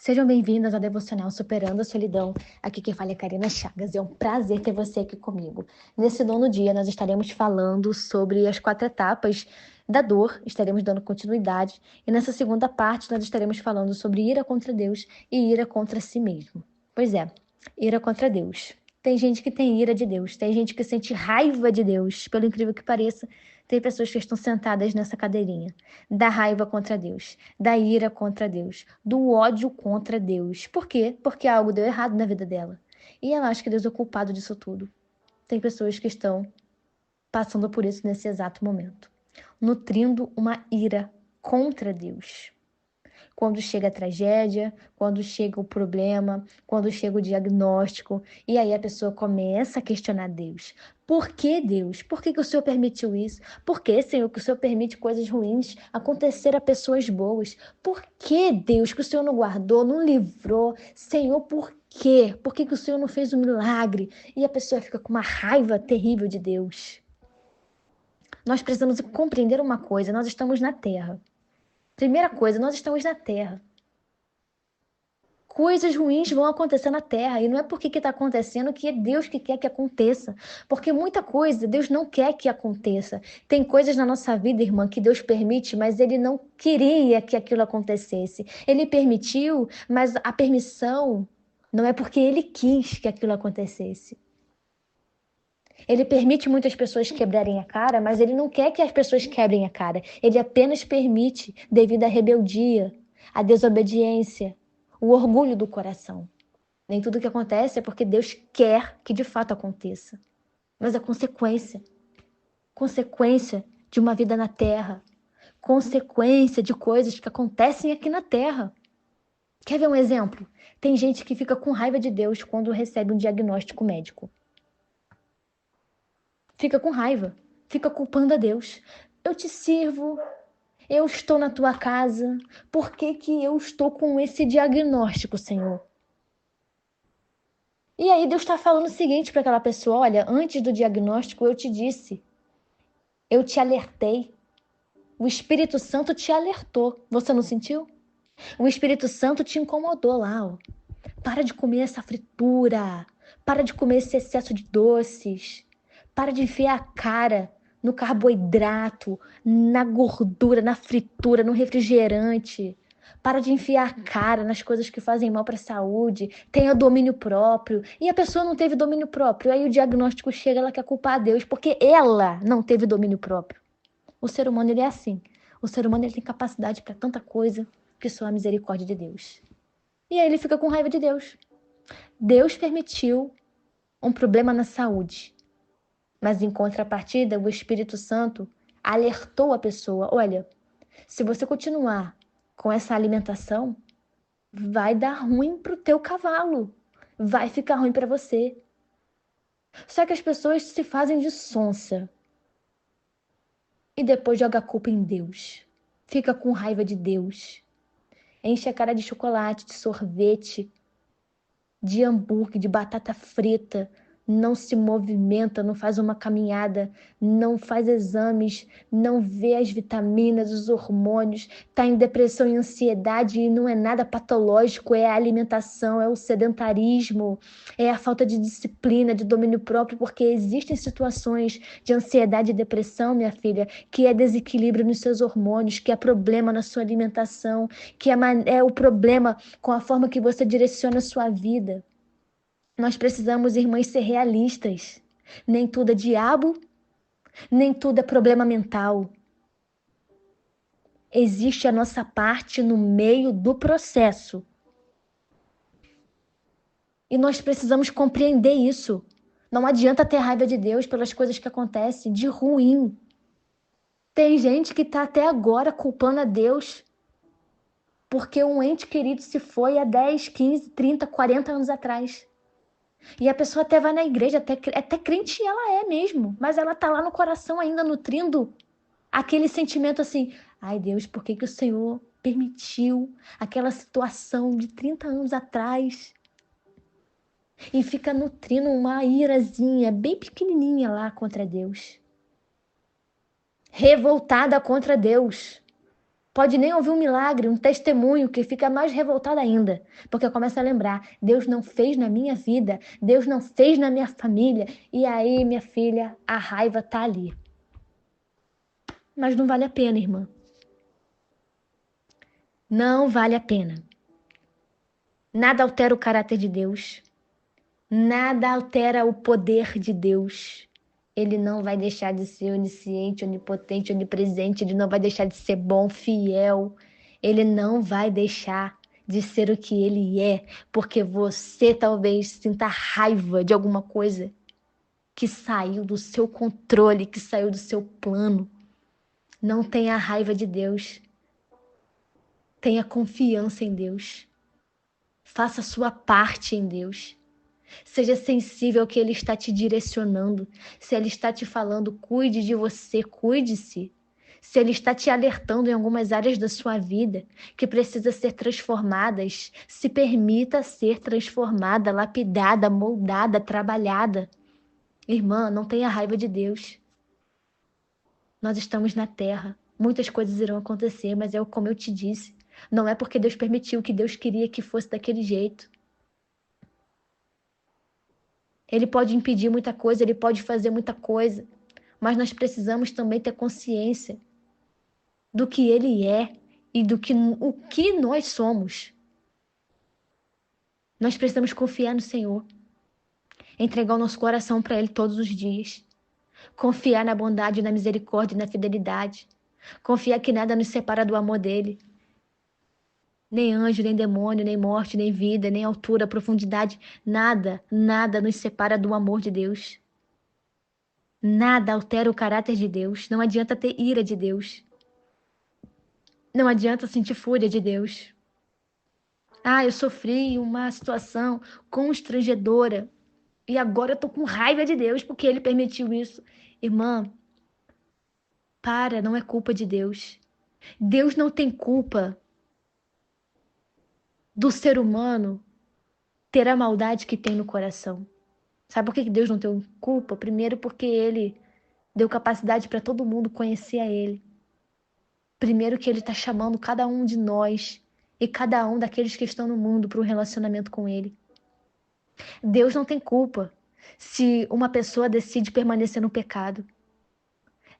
Sejam bem-vindas ao Devocional Superando a Solidão. Aqui quem fala é Karina Chagas. É um prazer ter você aqui comigo. Nesse nono dia, nós estaremos falando sobre as 4 etapas da dor, estaremos dando continuidade. E nessa segunda parte, nós estaremos falando sobre ira contra Deus e ira contra si mesmo. Pois é, ira contra Deus. Tem gente que tem ira de Deus, tem gente que sente raiva de Deus, pelo incrível que pareça. Tem pessoas que estão sentadas nessa cadeirinha, da raiva contra Deus, da ira contra Deus, do ódio contra Deus. Por quê? Porque algo deu errado na vida dela. E ela acha que Deus é o culpado disso tudo. Tem pessoas que estão passando por isso nesse exato momento, nutrindo uma ira contra Deus. Quando chega a tragédia, quando chega o problema, quando chega o diagnóstico, e aí a pessoa começa a questionar Deus. Por que Deus? Por que o Senhor permitiu isso? Por que, Senhor, que o Senhor permite coisas ruins acontecer a pessoas boas? Por que Deus, que o Senhor não guardou, não livrou? Senhor, por quê? Por que o Senhor não fez um milagre? E a pessoa fica com uma raiva terrível de Deus. Nós precisamos compreender uma coisa, nós estamos na Terra. Primeira coisa, nós estamos na Terra. Coisas ruins vão acontecer na Terra, e não é porque que está acontecendo que é Deus que quer que aconteça. Porque muita coisa Deus não quer que aconteça. Tem coisas na nossa vida, irmã, que Deus permite, mas Ele não queria que aquilo acontecesse. Ele permitiu, mas a permissão não é porque Ele quis que aquilo acontecesse. Ele permite muitas pessoas quebrarem a cara, mas Ele não quer que as pessoas quebrem a cara. Ele apenas permite devido à rebeldia, à desobediência, o orgulho do coração. Nem tudo que acontece é porque Deus quer que de fato aconteça. Mas a consequência de uma vida na terra, consequência de coisas que acontecem aqui na terra. Quer ver um exemplo? Tem gente que fica com raiva de Deus quando recebe um diagnóstico médico. Fica com raiva, fica culpando a Deus. Eu te sirvo, eu estou na tua casa, por que que eu estou com esse diagnóstico, Senhor? E aí Deus está falando o seguinte para aquela pessoa: olha, antes do diagnóstico eu te disse, eu te alertei, o Espírito Santo te alertou, você não sentiu? O Espírito Santo te incomodou lá, ó. Para de comer essa fritura, para de comer esse excesso de doces, para de enfiar a cara no carboidrato, na gordura, na fritura, no refrigerante. Para de enfiar a cara nas coisas que fazem mal para a saúde. Tenha domínio próprio. E a pessoa não teve domínio próprio. Aí o diagnóstico chega, ela quer culpar a Deus, porque ela não teve domínio próprio. O ser humano, ele é assim. O ser humano, ele tem capacidade para tanta coisa que só a misericórdia de Deus. E aí ele fica com raiva de Deus. Deus permitiu um problema na saúde. Mas em contrapartida, o Espírito Santo alertou a pessoa: olha, se você continuar com essa alimentação, vai dar ruim pro teu cavalo. Vai ficar ruim para você. Só que as pessoas se fazem de sonsa. E depois joga a culpa em Deus. Fica com raiva de Deus. Enche a cara de chocolate, de sorvete, de hambúrguer, de batata frita, não se movimenta, não faz uma caminhada, não faz exames, não vê as vitaminas, os hormônios, está em depressão e ansiedade e não é nada patológico, é a alimentação, é o sedentarismo, é a falta de disciplina, de domínio próprio, porque existem situações de ansiedade e depressão, minha filha, que é desequilíbrio nos seus hormônios, que é problema na sua alimentação, que é o problema com a forma que você direciona a sua vida. Nós precisamos, irmãs, ser realistas. Nem tudo é diabo, nem tudo é problema mental. Existe a nossa parte no meio do processo. E nós precisamos compreender isso. Não adianta ter raiva de Deus pelas coisas que acontecem de ruim. Tem gente que está até agora culpando a Deus porque um ente querido se foi há 10, 15, 30, 40 anos atrás. E a pessoa até vai na igreja, até crente ela é mesmo, mas ela tá lá no coração ainda nutrindo aquele sentimento assim: ai Deus, por que que o Senhor permitiu aquela situação de 30 anos atrás? E fica nutrindo uma irazinha bem pequenininha lá contra Deus. Revoltada contra Deus. Pode nem ouvir um milagre, um testemunho que fica mais revoltada ainda, porque começa a lembrar, Deus não fez na minha vida, Deus não fez na minha família, e aí, minha filha, a raiva tá ali. Mas não vale a pena, irmã. Não vale a pena. Nada altera o caráter de Deus. Nada altera o poder de Deus. Ele não vai deixar de ser onisciente, onipotente, onipresente. Ele não vai deixar de ser bom, fiel. Ele não vai deixar de ser o que ele é, porque você talvez sinta raiva de alguma coisa que saiu do seu controle, que saiu do seu plano. Não tenha raiva de Deus. Tenha confiança em Deus. Faça a sua parte em Deus. Seja sensível ao que Ele está te direcionando. Se Ele está te falando, cuide de você, cuide-se. Se Ele está te alertando em algumas áreas da sua vida que precisa ser transformadas, se permita ser transformada, lapidada, moldada, trabalhada. Irmã, não tenha raiva de Deus. Nós estamos na terra. Muitas coisas irão acontecer, mas é como eu te disse. Não é porque Deus permitiu que Deus queria que fosse daquele jeito. Ele pode impedir muita coisa, ele pode fazer muita coisa, mas nós precisamos também ter consciência do que ele é e do que o que nós somos. Nós precisamos confiar no Senhor, entregar o nosso coração para Ele todos os dias, confiar na bondade, na misericórdia e na fidelidade, confiar que nada nos separa do amor dele. Nem anjo, nem demônio, nem morte, nem vida, nem altura, profundidade, nada nos separa do amor de Deus. Nada altera o caráter de Deus. Não adianta ter ira de Deus. Não adianta sentir fúria de Deus. Ah, eu sofri uma situação constrangedora e agora eu tô com raiva de Deus porque Ele permitiu isso. Irmã, não é culpa de Deus. Deus não tem culpa do ser humano ter a maldade que tem no coração. Sabe por que Deus não tem culpa? Primeiro, porque Ele deu capacidade para todo mundo conhecer a Ele. Primeiro, que Ele está chamando cada um de nós e cada um daqueles que estão no mundo para um relacionamento com Ele. Deus não tem culpa se uma pessoa decide permanecer no pecado.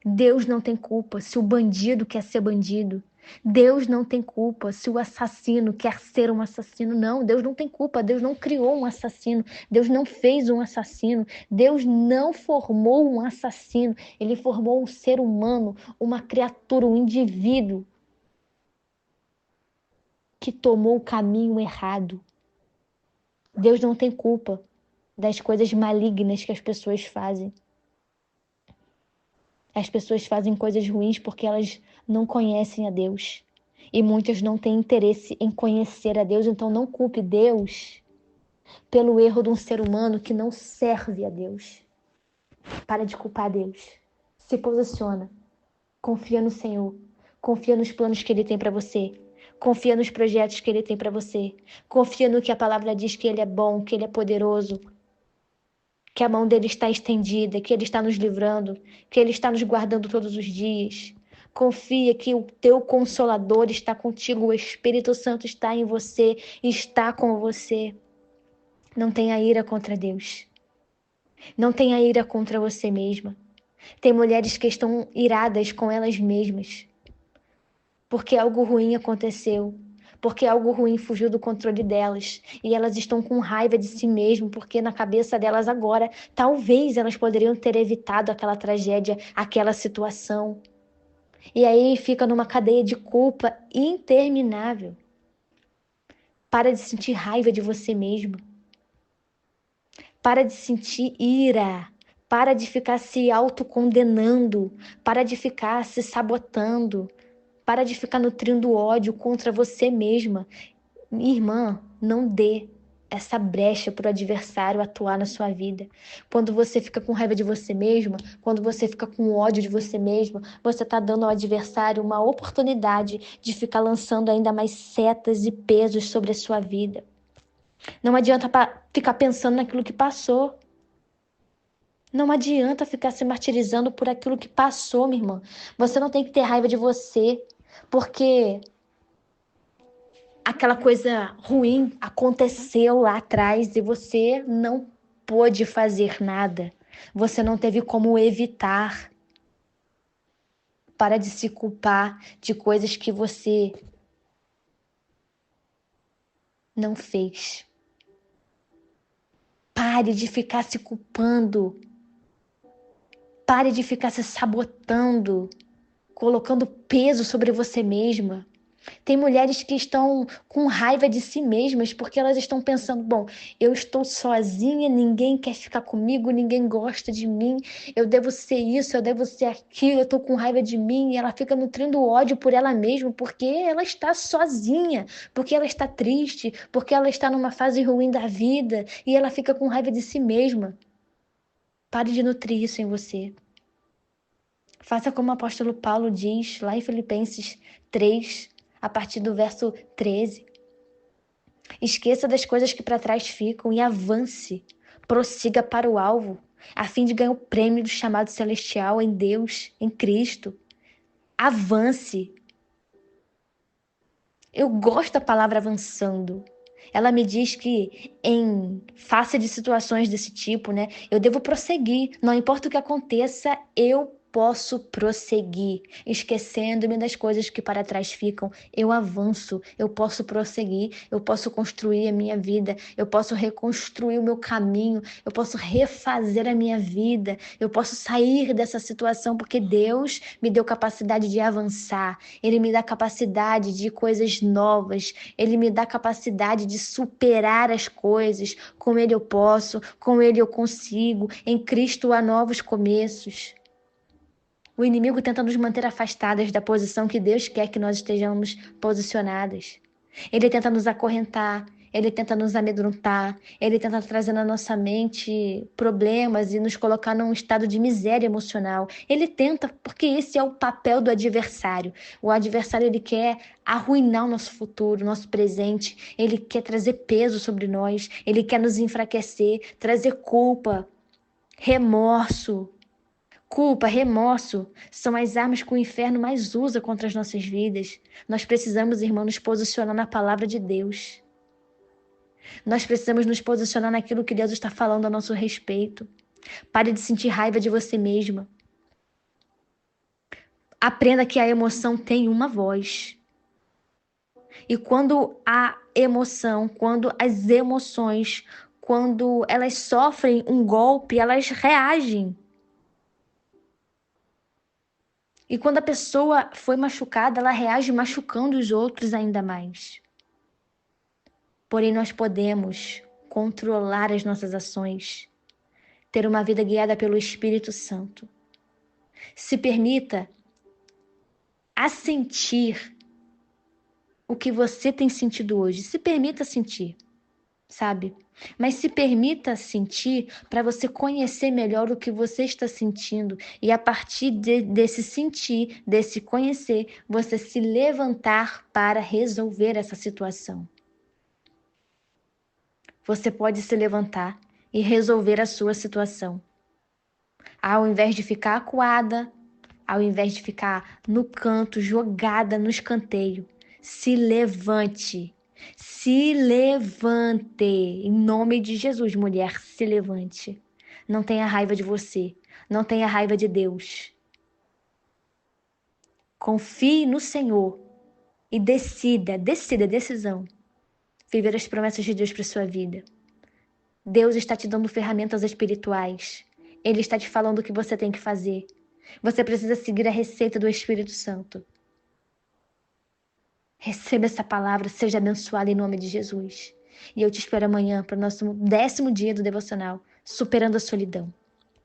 Deus não tem culpa se o bandido quer ser bandido. Deus não tem culpa se o assassino quer ser um assassino. Não, Deus não tem culpa. Deus não criou um assassino. Deus não fez um assassino. Deus não formou um assassino. Ele formou um ser humano, uma criatura, um indivíduo que tomou o caminho errado. Deus não tem culpa das coisas malignas que as pessoas fazem. As pessoas fazem coisas ruins porque elas não conhecem a Deus. E muitas não têm interesse em conhecer a Deus, então não culpe Deus pelo erro de um ser humano que não serve a Deus. Para de culpar Deus. Se posiciona. Confia no Senhor. Confia nos planos que Ele tem para você. Confia nos projetos que Ele tem para você. Confia no que a palavra diz, que Ele é bom, que Ele é poderoso, que a mão dele está estendida, que Ele está nos livrando, que Ele está nos guardando todos os dias. Confia que o teu Consolador está contigo, o Espírito Santo está em você, está com você. Não tenha ira contra Deus. Não tenha ira contra você mesma. Tem mulheres que estão iradas com elas mesmas, porque algo ruim aconteceu, porque algo ruim fugiu do controle delas, e elas estão com raiva de si mesmas, porque na cabeça delas agora, talvez elas poderiam ter evitado aquela tragédia, aquela situação. E aí fica numa cadeia de culpa interminável. Para de sentir raiva de você mesmo. Para de sentir ira. Para de ficar se autocondenando. Para de ficar se sabotando. Para de ficar nutrindo ódio contra você mesma. Minha irmã, não dê essa brecha para o adversário atuar na sua vida. Quando você fica com raiva de você mesma, quando você fica com ódio de você mesma, você está dando ao adversário uma oportunidade de ficar lançando ainda mais setas e pesos sobre a sua vida. Não adianta ficar pensando naquilo que passou. Não adianta ficar se martirizando por aquilo que passou, minha irmã. Você não tem que ter raiva de você. porque aquela coisa ruim aconteceu lá atrás e você não pôde fazer nada. Você não teve como evitar. Para de se culpar de coisas que você não fez. Pare de ficar se culpando. Pare de ficar se sabotando, colocando peso sobre você mesma. Tem mulheres que estão com raiva de si mesmas porque elas estão pensando: bom, eu estou sozinha, ninguém quer ficar comigo, ninguém gosta de mim, eu devo ser isso, eu devo ser aquilo, eu estou com raiva de mim. E ela fica nutrindo ódio por ela mesma porque ela está sozinha, porque ela está triste, porque ela está numa fase ruim da vida e ela fica com raiva de si mesma. Pare de nutrir isso em você. Faça como o apóstolo Paulo diz lá em Filipenses 3, a partir do verso 13. Esqueça das coisas que para trás ficam e avance. Prossiga para o alvo, a fim de ganhar o prêmio do chamado celestial em Deus, em Cristo. Avance. Eu gosto da palavra avançando. Ela me diz que em face de situações desse tipo, né, eu devo prosseguir. Não importa o que aconteça, eu posso prosseguir, esquecendo-me das coisas que para trás ficam. Eu avanço, eu posso prosseguir, eu posso construir a minha vida, eu posso reconstruir o meu caminho, eu posso refazer a minha vida, eu posso sair dessa situação porque Deus me deu capacidade de avançar. Ele me dá capacidade de coisas novas. Ele me dá capacidade de superar as coisas. Com Ele eu posso, com Ele eu consigo. Em Cristo há novos começos. O inimigo tenta nos manter afastadas da posição que Deus quer que nós estejamos posicionadas. Ele tenta nos acorrentar, ele tenta nos amedrontar, ele tenta trazer na nossa mente problemas e nos colocar num estado de miséria emocional. Ele tenta, porque esse é o papel do adversário. O adversário, ele quer arruinar o nosso futuro, o nosso presente, ele quer trazer peso sobre nós, ele quer nos enfraquecer, trazer culpa, remorso. Culpa, remorso são as armas que o inferno mais usa contra as nossas vidas. Nós precisamos, irmão, nos posicionar na palavra de Deus. Nós precisamos nos posicionar naquilo que Deus está falando a nosso respeito. Pare de sentir raiva de você mesma. Aprenda que a emoção tem uma voz. E quando a emoção, quando as emoções, quando elas sofrem um golpe, elas reagem. E quando a pessoa foi machucada, ela reage machucando os outros ainda mais. Porém, nós podemos controlar as nossas ações, ter uma vida guiada pelo Espírito Santo. Se permita assentir o que você tem sentido hoje. Se permita sentir, sabe? Mas se permita sentir para você conhecer melhor o que você está sentindo. E a partir desse sentir, desse conhecer, você se levantar para resolver essa situação. Você pode se levantar e resolver a sua situação. Ao invés de ficar acuada, ao invés de ficar no canto, jogada no escanteio, se levante. Se levante. Em nome de Jesus, mulher, se levante. Não tenha raiva de você. Não tenha raiva de Deus. Confie no Senhor e decida, decisão, viver as promessas de Deus para sua vida. Deus está te dando ferramentas espirituais. Ele está te falando o que você tem que fazer. Você precisa seguir a receita do Espírito Santo. Receba essa palavra, seja abençoada em nome de Jesus. E eu te espero amanhã para o nosso 10º dia do devocional, Superando a Solidão.